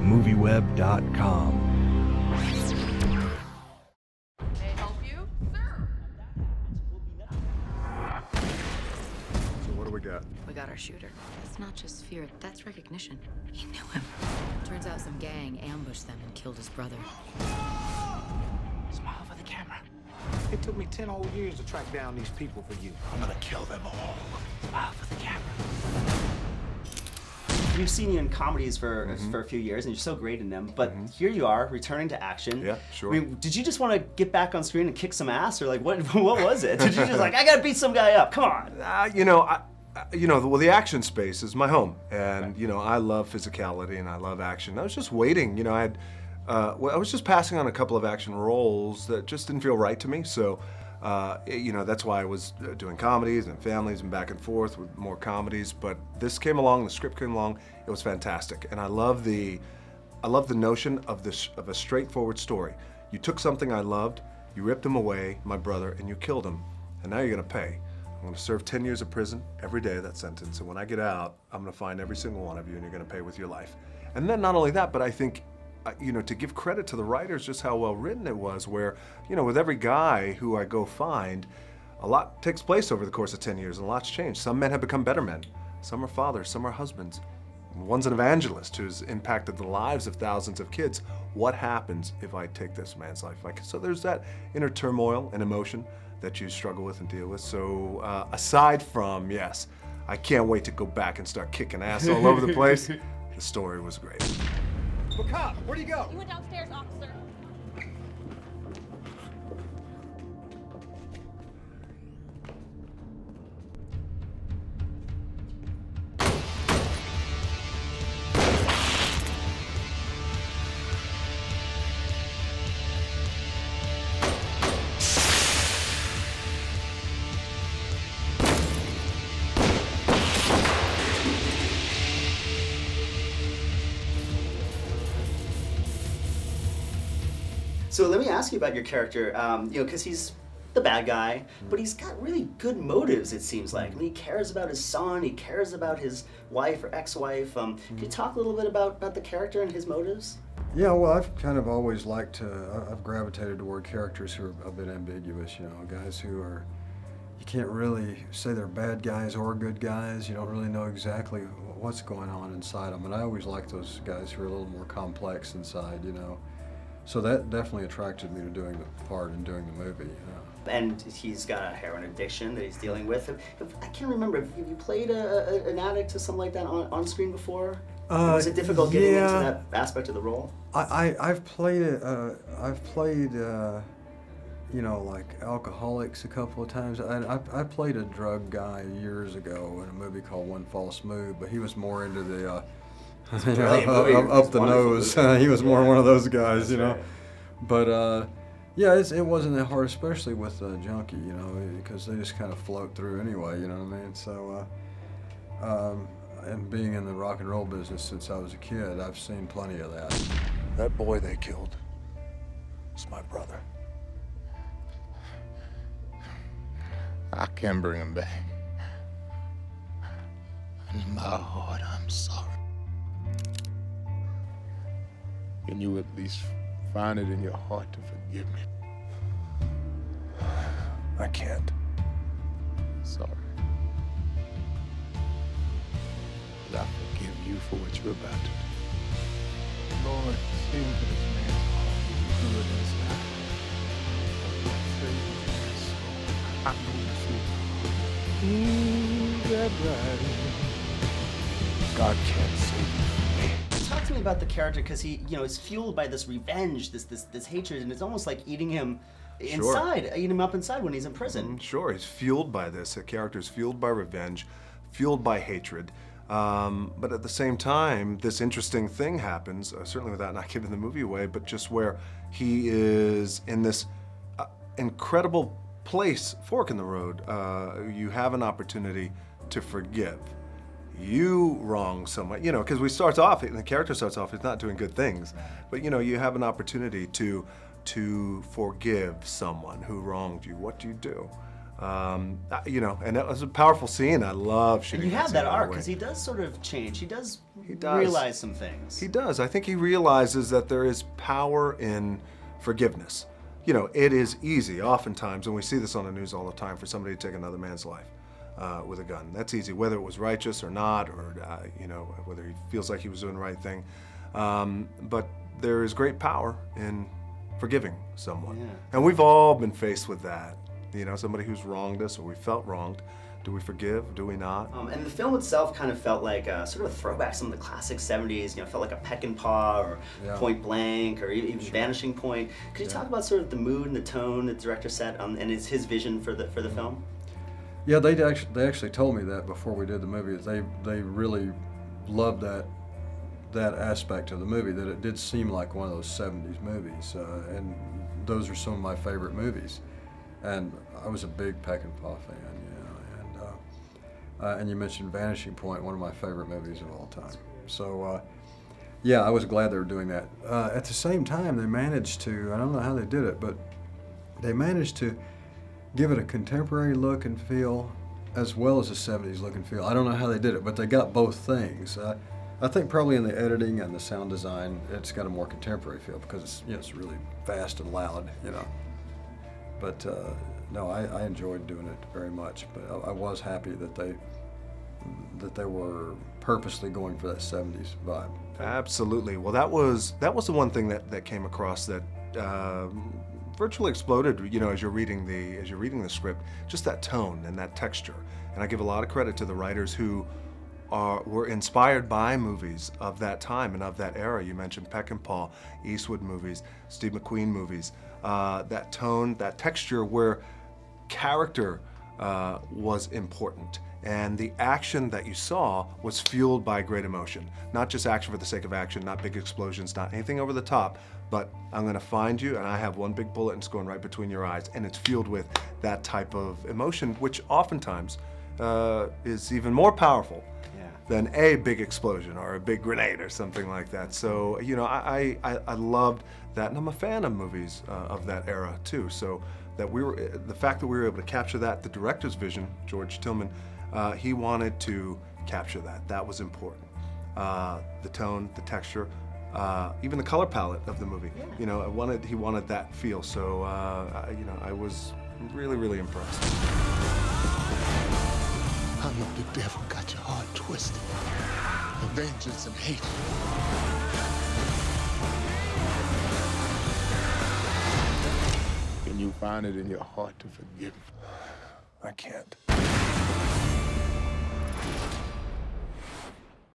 MovieWeb.com. May I help you, sir? So what do we got? We got our shooter. That's not just fear, that's recognition. He knew him. Turns out some gang ambushed them and killed his brother. Smile for the camera. It took me 10 whole years to track down these people for you. I'm gonna kill them all. Smile for the camera. We've seen you in comedies for a few years, and you're so great in them. But here you are, returning to action. Yeah, sure. I mean, did you just want to get back on screen and kick some ass, or like what? What was it? Did you just like, I gotta beat some guy up? Come on. Well, the action space is my home, and I love physicality and I love action. I was just waiting. I was just passing on a couple of action roles that just didn't feel right to me. So, that's why I was doing comedies and families and back and forth with more comedies. But this came along, the script came along. It was fantastic, and I love the notion of a straightforward story. You took something I loved, you ripped him away, my brother, and you killed him, and now you're gonna pay. I'm gonna serve 10 years of prison every day of that sentence, and when I get out, I'm gonna find every single one of you, and you're gonna pay with your life. And then not only that, but I think, to give credit to the writers, just how well written it was, where, with every guy who I go find, a lot takes place over the course of 10 years, and a lot's changed. Some men have become better men. Some are fathers, some are husbands. One's an evangelist who's impacted the lives of thousands of kids. What happens if I take this man's life? So there's that inner turmoil and emotion that you struggle with and deal with. So aside from, yes, I can't wait to go back and start kicking ass all over the place, the story was great. But cop, where'd he go? He went downstairs, officer. So let me ask you about your character, because he's the bad guy, but he's got really good motives, it seems like. I mean, he cares about his son, he cares about his wife or ex-wife. Can you talk a little bit about the character and his motives? Yeah, well, I've kind of always liked to, I've gravitated toward characters who are a bit ambiguous, guys who are, you can't really say they're bad guys or good guys. You don't really know exactly what's going on inside them. And I always like those guys who are a little more complex inside, So that definitely attracted me to doing the part and doing the movie. And he's got a heroin addiction that he's dealing with. I can't remember, have you played an addict or something like that on screen before? Was it difficult getting into that aspect of the role? I've played it. I've played, like alcoholics a couple of times. I played a drug guy years ago in a movie called One False Move, but he was more into the up the nose. He was more one of those guys, Right. But it wasn't that hard, especially with Junkie, because they just kind of float through anyway. You know what I mean? So, and being in the rock and roll business since I was a kid, I've seen plenty of that. That boy they killed was my brother. I can bring him back. In my heart, I'm sorry. Can you at least find it in your heart to forgive me? I can't. Sorry. But I forgive you for what you're about to do. Lord, see into this man's heart. Do it inside. I know you see. That right. God can't save you from me. Talk to me about the character, because he, is fueled by this revenge, this hatred, and it's almost like eating him inside, eating him up inside when he's in prison. Sure, he's fueled by this. The character's fueled by revenge, fueled by hatred. But at the same time, this interesting thing happens, certainly without not giving the movie away, but just where he is in this incredible place, fork in the road. You have an opportunity to forgive. You wrong someone, because the character starts off, he's not doing good things, but you have an opportunity to forgive someone who wronged you. What do you do? You know, and that was a powerful scene. I love And shooting. you have scene, that by the arc way. because he does sort of change. He does does. realize some things. He does. I think he realizes that there is power in forgiveness. You know, it is easy oftentimes, and we see this on the news all the time, for somebody to take another man's life with a gun. That's easy, whether it was righteous or not, or you know, whether he feels like he was doing the right thing. But there is great power in forgiving someone. Yeah. And we've all been faced with that. You know, somebody who's wronged us or we felt wronged. Do we forgive? Do we not? And the film itself kind of felt like sort of a throwback to some of the classic 70s, you know, felt like a Peck and Paw or Yeah. Point Blank or even Vanishing Point. Could you talk about sort of the mood and the tone that the director set and his vision for the film? Yeah, they actually told me that before we did the movie. They really loved that aspect of the movie, that it did seem like one of those 70s movies, and those are some of my favorite movies. And I was a big Peck and Paw fan, you know, and you mentioned Vanishing Point, one of my favorite movies of all time. So, yeah, I was glad they were doing that. At the same time, they managed to, I don't know how they did it, but they managed to give it a contemporary look and feel as well as a 70s look and feel. I don't know how they did it, but they got both things. I think probably in the editing and the sound design, it's got a more contemporary feel because it's, you know, it's really fast and loud, you know. But no, I enjoyed doing it very much. But I was happy that they were purposely going for that 70s vibe. Absolutely. Well, that was the one thing that came across that virtually exploded. You know, as you're reading the script, just that tone and that texture. And I give a lot of credit to the writers who were inspired by movies of that time and of that era. You mentioned Peck and Paw, Eastwood movies, Steve McQueen movies. That tone, that texture, where character was important. And the action that you saw was fueled by great emotion. Not just action for the sake of action, not big explosions, not anything over the top, but I'm gonna find you and I have one big bullet and it's going right between your eyes. And it's fueled with that type of emotion, which oftentimes is even more powerful than a big explosion or a big grenade or something like that. So, you know, I loved that, and I'm a fan of movies of that era too. So that the fact that we were able to capture that, the director's vision, George Tillman, he wanted to capture that. That was important. The tone, the texture, even the color palette of the movie. You know, he wanted that feel. So, you know, I was really, really impressed. I know the devil got your heart twisted. The vengeance and hate. Can you find it in your heart to forgive? I can't.